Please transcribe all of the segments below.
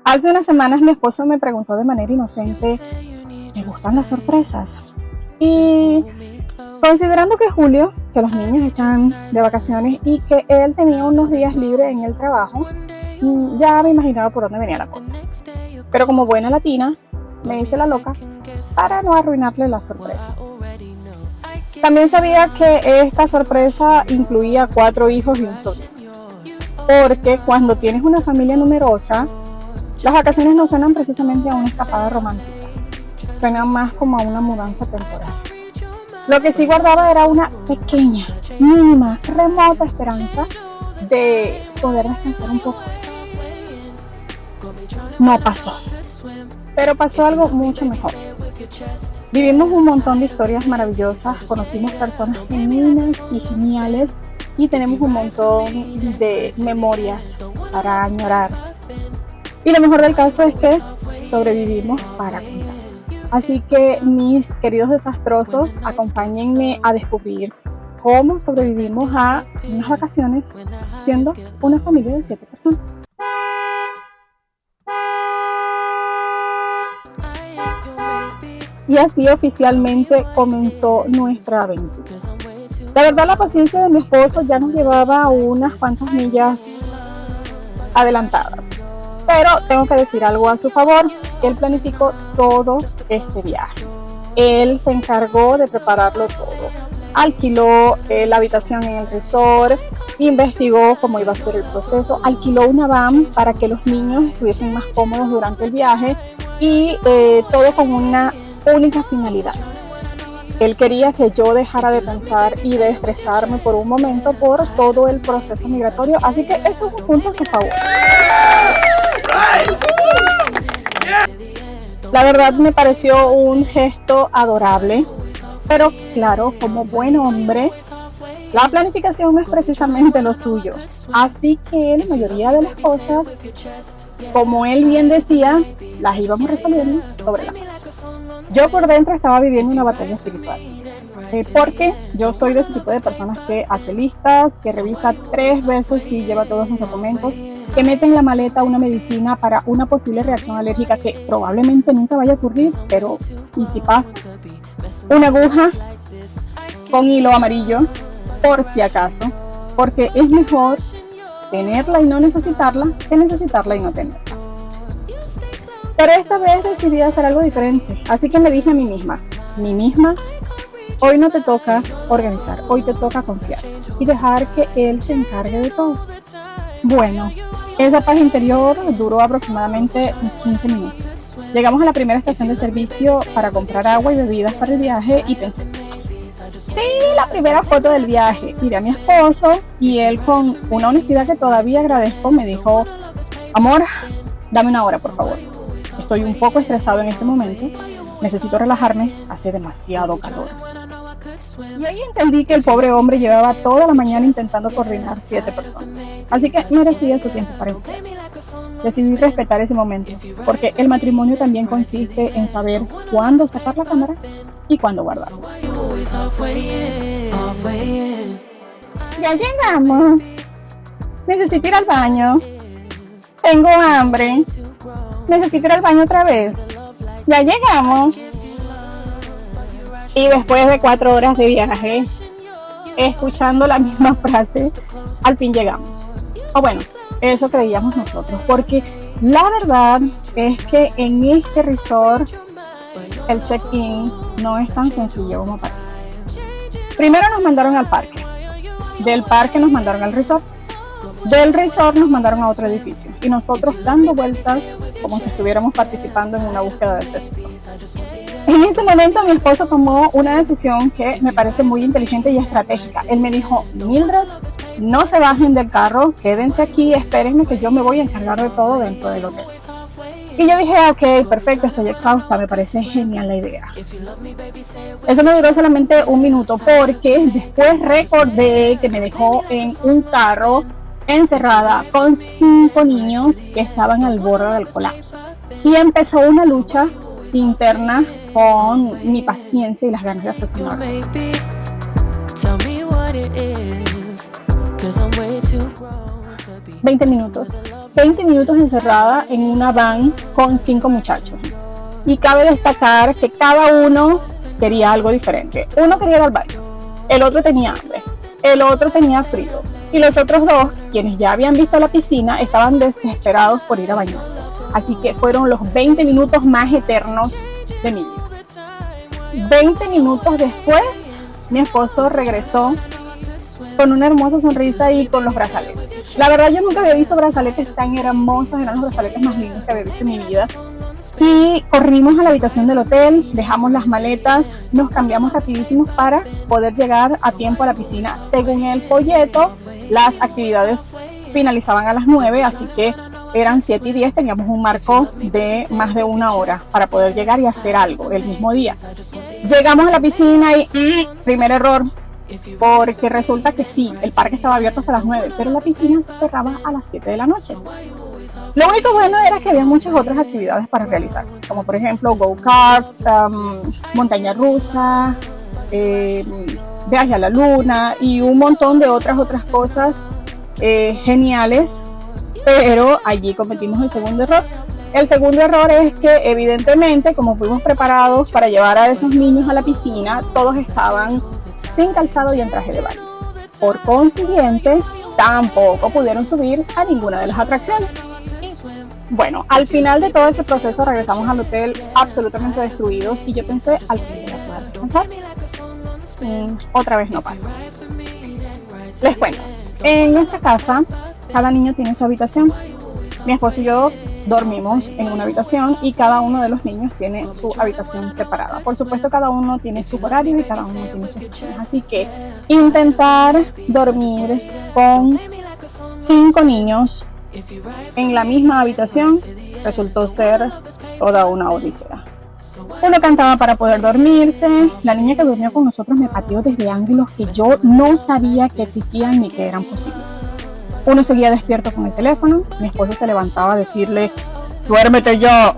Hace unas semanas mi esposo me preguntó de manera inocente, ¿me gustan las sorpresas? Y considerando que es julio, que los niños están de vacaciones y que él tenía unos días libres en el trabajo, ya me imaginaba por dónde venía la cosa. Pero como buena latina, me hice la loca para no arruinarle la sorpresa. También sabía que esta sorpresa incluía 4 hijos y un sobrino. Porque cuando tienes una familia numerosa, las vacaciones no suenan precisamente a una escapada romántica. Suenan más como a una mudanza temporal. Lo que sí guardaba era una pequeña, mínima, remota esperanza de poder descansar un poco. No pasó. Pero pasó algo mucho mejor. Vivimos un montón de historias maravillosas, conocimos personas genuinas y geniales y tenemos un montón de memorias para añorar. Y lo mejor del caso es que sobrevivimos para contar. Así que mis queridos desastrosos, acompáñenme a descubrir cómo sobrevivimos a unas vacaciones siendo una familia de 7 personas. Y así oficialmente comenzó nuestra aventura. La verdad, la paciencia de mi esposo ya nos llevaba unas cuantas millas adelantadas. Pero tengo que decir algo a su favor. Él planificó todo este viaje. Él se encargó de prepararlo todo. Alquiló la habitación en el resort, investigó cómo iba a ser el proceso, alquiló una van para que los niños estuviesen más cómodos durante el viaje y todo con una única finalidad. Él quería que yo dejara de pensar y de estresarme por un momento por todo el proceso migratorio, así que eso es un punto a su favor. La verdad me pareció un gesto adorable, pero claro, como buen hombre, la planificación no es precisamente lo suyo, así que la mayoría de las cosas, como él bien decía, las íbamos resolviendo sobre la marcha. Yo por dentro estaba viviendo una batalla espiritual, porque yo soy de ese tipo de personas que hace listas, que revisa 3 veces si lleva todos los documentos, que mete en la maleta una medicina para una posible reacción alérgica que probablemente nunca vaya a ocurrir, pero ¿y si pasa? Una aguja con hilo amarillo, por si acaso, porque es mejor tenerla y no necesitarla que necesitarla y no tenerla. Pero esta vez decidí hacer algo diferente, así que me dije a mí misma, hoy no te toca organizar, hoy te toca confiar y dejar que él se encargue de todo. Bueno, esa paz interior duró aproximadamente 15 minutos. Llegamos a la primera estación de servicio para comprar agua y bebidas para el viaje y pensé, sí, la primera foto del viaje. Miré a mi esposo y él con una honestidad que todavía agradezco me dijo, amor, dame una hora por favor. Estoy un poco estresado en este momento, necesito relajarme, hace demasiado calor. Y ahí entendí que el pobre hombre llevaba toda la mañana intentando coordinar 7 personas, así que merecía su tiempo para enfriarse. Decidí respetar ese momento, porque el matrimonio también consiste en saber cuándo sacar la cámara y cuándo guardarla. Ya llegamos. Necesito ir al baño. Tengo hambre. Necesito ir al baño otra vez. Ya llegamos. Y después de 4 horas de viaje, escuchando la misma frase, al fin llegamos. O bueno, eso creíamos nosotros, porque la verdad es que en este resort el check-in no es tan sencillo como parece. Primero nos mandaron al parque, del parque nos mandaron al resort, del resort nos mandaron a otro edificio y nosotros dando vueltas como si estuviéramos participando en una búsqueda del tesoro. En ese momento mi esposo tomó una decisión que me parece muy inteligente y estratégica. Él me dijo, Mildred, no se bajen del carro, quédense aquí, espérenme que yo me voy a encargar de todo dentro del hotel. Y yo dije, ok, perfecto, estoy exhausta, me parece genial la idea. Eso me duró solamente 1 minuto porque después recordé que me dejó en un carro encerrada con 5 niños que estaban al borde del colapso. Y empezó una lucha interna con mi paciencia y las ganas de asesinarlos. 20 minutos, 20 minutos encerrada en una van con 5 muchachos. Y cabe destacar que cada uno quería algo diferente. Uno quería ir al baño, el otro tenía hambre, el otro tenía frío. Y los otros dos, quienes ya habían visto la piscina, estaban desesperados por ir a bañarse. Así que fueron los 20 minutos más eternos de mi vida. 20 minutos después, mi esposo regresó con una hermosa sonrisa y con los brazaletes. La verdad, yo nunca había visto brazaletes tan hermosos, eran los brazaletes más lindos que había visto en mi vida. Y corrimos a la habitación del hotel, dejamos las maletas, nos cambiamos rapidísimos para poder llegar a tiempo a la piscina. Según el folleto, las actividades finalizaban a las 9, así que eran 7:10, teníamos un marco de más de 1 hora para poder llegar y hacer algo el mismo día. Llegamos a la piscina y primer error, porque resulta que sí, el parque estaba abierto hasta las 9, pero la piscina se cerraba a las 7 de la noche. Lo único bueno era que había muchas otras actividades para realizar, como por ejemplo go-karts, montaña rusa, viaje a la luna y un montón de otras cosas geniales, pero allí cometimos el segundo error. El segundo error es que evidentemente, como fuimos preparados para llevar a esos niños a la piscina, todos estaban sin calzado y en traje de baño. Por consiguiente, tampoco pudieron subir a ninguna de las atracciones. Bueno, al final de todo ese proceso regresamos al hotel absolutamente destruidos y yo pensé, al fin voy a poder descansar. Otra vez no pasó. Les cuento, en nuestra casa cada niño tiene su habitación. Mi esposo y yo dormimos en una habitación y cada uno de los niños tiene su habitación separada. Por supuesto, cada uno tiene su horario y cada uno tiene sus opciones. Así que intentar dormir con 5 niños en la misma habitación resultó ser toda una odisea. Uno cantaba para poder dormirse, la niña que durmió con nosotros me pateó desde ángulos que yo no sabía que existían ni que eran posibles. Uno seguía despierto con el teléfono, mi esposo se levantaba a decirle, ¡duérmete ya!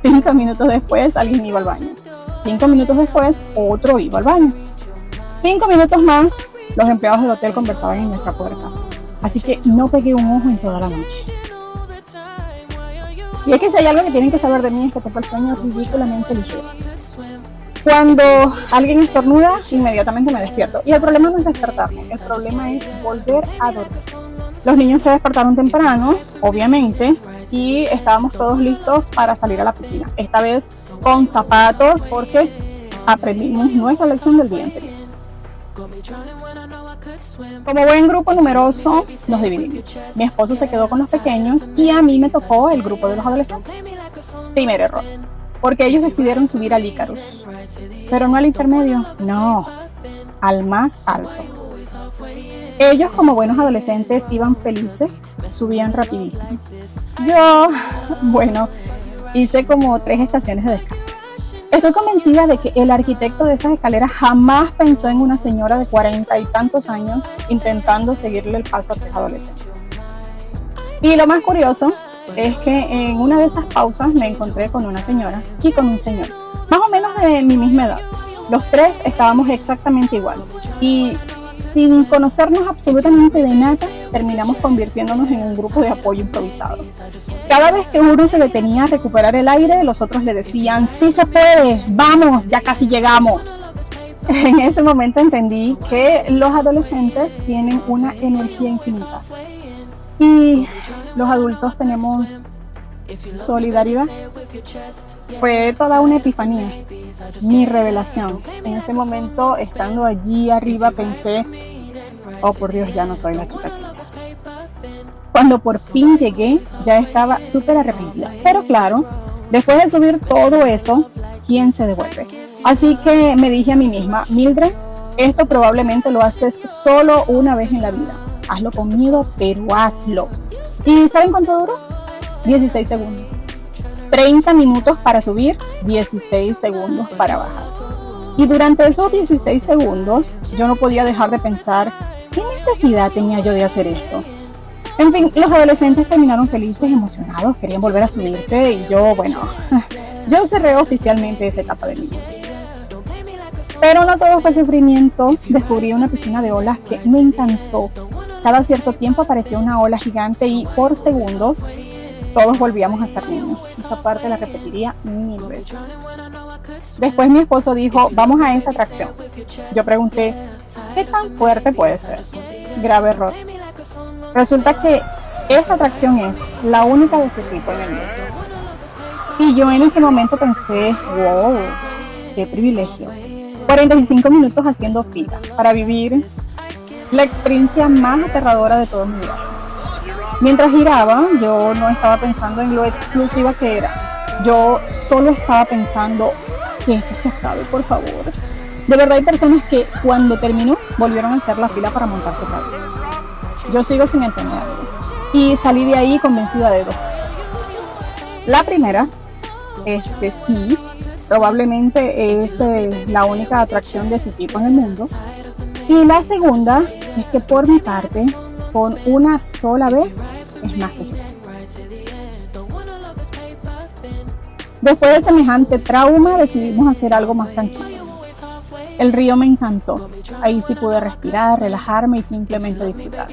5 minutos después alguien iba al baño. 5 minutos después otro iba al baño. 5 minutos más los empleados del hotel conversaban en nuestra puerta. Así que no pegué un ojo en toda la noche. Y es que si hay algo que tienen que saber de mí es que tengo el sueño ridículamente ligero. Cuando alguien estornuda, inmediatamente me despierto. Y el problema no es despertarme, el problema es volver a dormir. Los niños se despertaron temprano, obviamente, y estábamos todos listos para salir a la piscina. Esta vez con zapatos, porque aprendimos nuestra lección del día anterior. Como buen grupo numeroso, nos dividimos. Mi esposo se quedó con los pequeños y a mí me tocó el grupo de los adolescentes. Primer error, porque ellos decidieron subir al Icarus, pero no al intermedio, no, al más alto. Ellos, como buenos adolescentes, iban felices, subían rapidísimo. Yo, bueno, hice como 3 estaciones de descanso. Estoy convencida de que el arquitecto de esas escaleras jamás pensó en una señora de 40 y tantos años intentando seguirle el paso a 3 adolescentes. Y lo más curioso es que en una de esas pausas me encontré con una señora y con un señor, más o menos de mi misma edad. Los 3 estábamos exactamente igual y sin conocernos absolutamente de nada, terminamos convirtiéndonos en un grupo de apoyo improvisado. Cada vez que uno se detenía a recuperar el aire, los otros le decían, ¡sí se puede! ¡Vamos! ¡Ya casi llegamos! En ese momento entendí que los adolescentes tienen una energía infinita y los adultos tenemos solidaridad. Fue toda una epifanía, mi revelación. En ese momento, estando allí arriba, pensé, oh por Dios, ya no soy la chica que era. Cuando por fin llegué, ya estaba súper arrepentida. Pero claro, después de subir todo eso, ¿quién se devuelve? Así que me dije a mí misma, Mildred, esto probablemente lo haces solo una vez en la vida. Hazlo con miedo, pero hazlo. ¿Y saben cuánto duró? 16 segundos. 30 minutos para subir, 16 segundos para bajar. Y durante esos 16 segundos, yo no podía dejar de pensar, ¿qué necesidad tenía yo de hacer esto? En fin, los adolescentes terminaron felices, emocionados, querían volver a subirse y yo, bueno, yo cerré oficialmente esa etapa de mi vida. Pero no todo fue sufrimiento, descubrí una piscina de olas que me encantó. Cada cierto tiempo aparecía una ola gigante y por segundos todos volvíamos a ser niños. Esa parte la repetiría 1000 veces. Después mi esposo dijo, vamos a esa atracción. Yo pregunté, ¿qué tan fuerte puede ser? Grave error. Resulta que esta atracción es la única de su tipo en el mundo. Y yo en ese momento pensé, wow, qué privilegio. 45 minutos haciendo fila para vivir la experiencia más aterradora de todo mi viaje. Mientras giraba, yo no estaba pensando en lo exclusiva que era. Yo solo estaba pensando que esto se acabe, por favor. De verdad hay personas que cuando terminó volvieron a hacer la fila para montarse otra vez. Yo sigo sin entenderlos. Y salí de ahí convencida de dos cosas. La primera es que sí, probablemente es la única atracción de su tipo en el mundo. Y la segunda es que por mi parte, con una sola vez es más que suficiente. Después de semejante trauma decidimos hacer algo más tranquilo. El río me encantó. Ahí sí pude respirar, relajarme y simplemente disfrutar.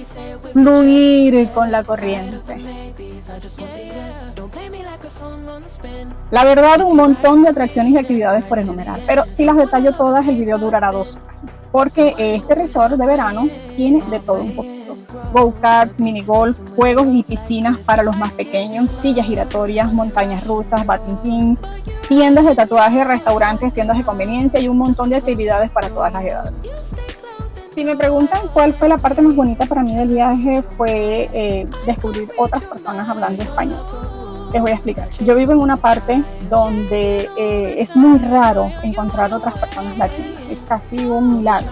Fluir con la corriente. La verdad, un montón de atracciones y actividades por enumerar, pero si las detallo todas, el video durará 2 horas. Porque este resort de verano tiene de todo un poquito. Go-kart, minigolf, juegos y piscinas para los más pequeños, sillas giratorias, montañas rusas, patín, tiendas de tatuajes, restaurantes, tiendas de conveniencia y un montón de actividades para todas las edades. Si me preguntan cuál fue la parte más bonita para mí del viaje, fue descubrir otras personas hablando español. Les voy a explicar. Yo vivo en una parte donde es muy raro encontrar otras personas latinas. Es casi un milagro.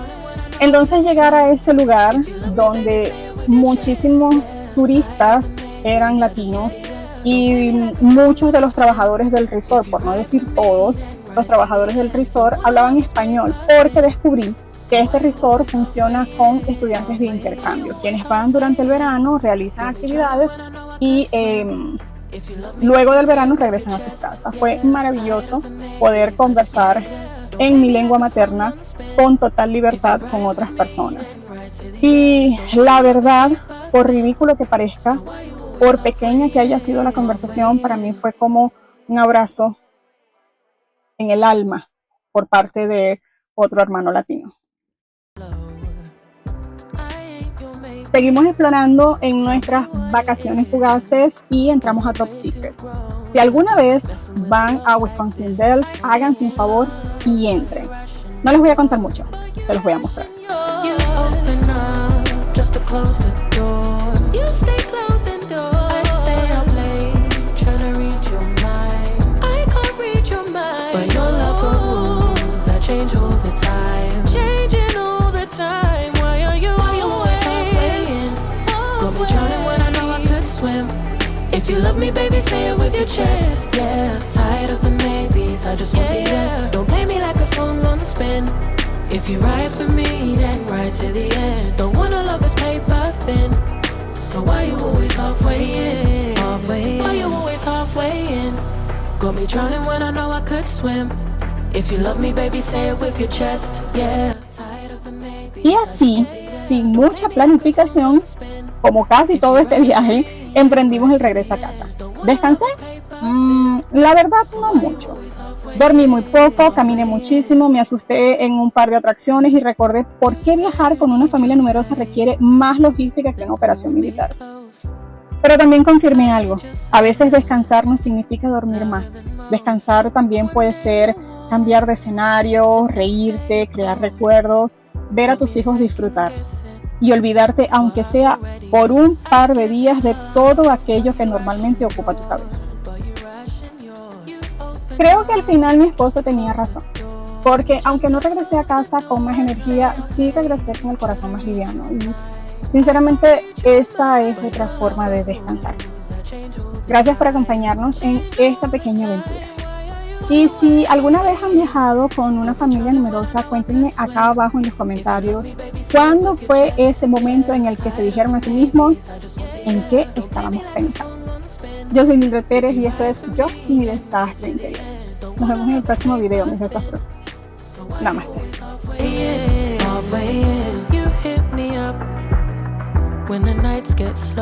Entonces llegar a ese lugar donde muchísimos turistas eran latinos y muchos de los trabajadores del resort, por no decir todos, los trabajadores del resort hablaban español, porque descubrí que este resort funciona con estudiantes de intercambio, quienes van durante el verano, realizan actividades y luego del verano regresan a sus casas. Fue maravilloso poder conversar en mi lengua materna con total libertad con otras personas. Y la verdad, por ridículo que parezca, por pequeña que haya sido la conversación, para mí fue como un abrazo en el alma por parte de otro hermano latino. Seguimos explorando en nuestras vacaciones fugaces y entramos a Top Secret. Si alguna vez van a Wisconsin Dells, háganse un favor y entren. No les voy a contar mucho, se los voy a mostrar. If you love me, baby, say it with your chest. Yeah, tired of the maybes, I just want the yes. Don't play me like a song on spin. If you ride for me, then ride to the end. Don't wanna love this paper thin. So why you always halfway in? Halfway in. Why you always halfway in? Got me drowning when I know I could swim. If you love me, baby, say it with your chest. Yeah, tired of the maybes. Y así, sin mucha planificación, como casi todo este viaje, emprendimos el regreso a casa. ¿Descansé? La verdad, no mucho. Dormí muy poco, caminé muchísimo, me asusté en un par de atracciones y recordé por qué viajar con una familia numerosa requiere más logística que una operación militar. Pero también confirmé algo. A veces descansar no significa dormir más. Descansar también puede ser cambiar de escenario, reírte, crear recuerdos, ver a tus hijos disfrutar. Y olvidarte, aunque sea por un par de días, de todo aquello que normalmente ocupa tu cabeza. Creo que al final mi esposo tenía razón, porque aunque no regresé a casa con más energía, sí regresé con el corazón más liviano y sinceramente esa es otra forma de descansar. Gracias por acompañarnos en esta pequeña aventura. Y si alguna vez han viajado con una familia numerosa, cuéntenme acá abajo en los comentarios cuándo fue ese momento en el que se dijeron a sí mismos en qué estábamos pensando. Yo soy Mildred Pérez y esto es Yo y mi desastre interior. Nos vemos en el próximo video, mis desastrosos. Namaste. when the nights get slow.